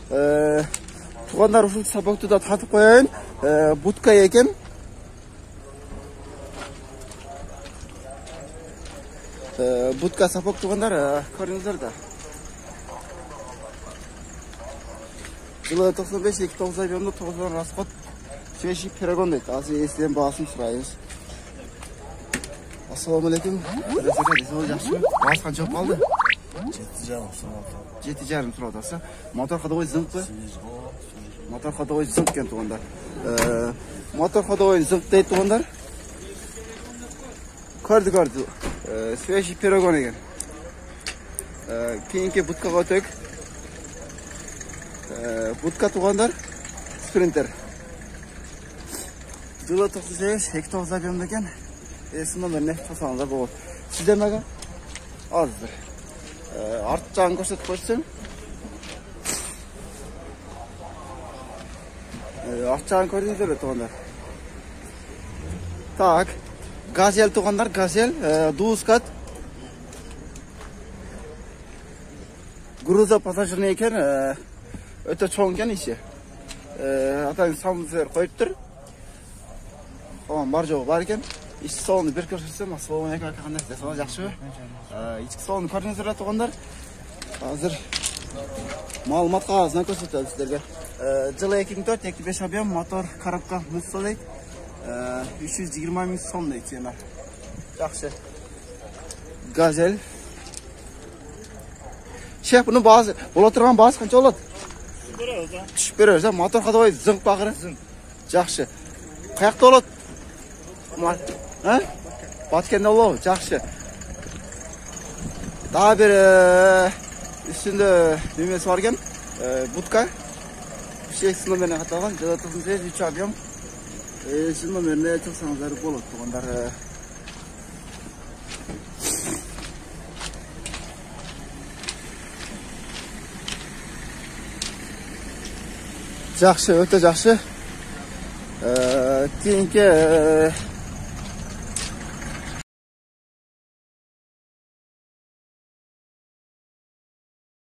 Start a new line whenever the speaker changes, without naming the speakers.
Туғандар ушул сабакты да татып коеюн. Будка экен. Будка сапок туғандар, көрүңүздөр да. Жылы 95-29 объемда 9 расход. Свежий пирогон дейт. Азыр эсиден баасын сурайбыз. Ассаламу алейкум. Жакшыбы? Баасы канча болуп калды? 7,5 сурап атасы. Мотор ходовой зыңкпы? Мотор ходовой зыңк экен туғандар. Мотор ходовой зыңк дейт туғандар. Көрдү. Свежий пирогон экен. Кийинки будкага өтөйүк. Будка туғандар. Спринтер. Жылы 98-29 объемда экен. Эсин номерине тосаңыздар болот. Сиздермеге? Азыр. Арт жагын көрсөтүп койсоң. Арт жагын көрдүңүздөр туғандар. Так. Газель туғандар, газель, дуускат. Груза пассажирный экен, өтө чоң экен иши. Атаң самсер коюптур. Бар жогу бар экен. Ички салонду бир көрсөтсөм, ассаламу алейкум ака, кандай сиздер, жакшыбы? Ички салонду көрдүңүздөр туғандар. Азыр маалымат кагазынан көрсөтөбүз сиздерге. Жылы 2004-2005 объем, мотор коробка муссо дейт. 320 000 сом дейт сена. Жакшы. Газель. Шеф, бунун баасы, боло турган баасы канча болот? Түшүп беребиз да. Мотор ходовой зыңк багыры. Жакшы. Каякта болот? Баткенде болобу? Жакшы. Дагы бир үстүндө немеси бар экен. Будка. Шеф номерине каталган. Жылы 93 объем. Эсин номерине чыксаңыздар болот туғандар. Жакшы, өтө жакшы. Кийинки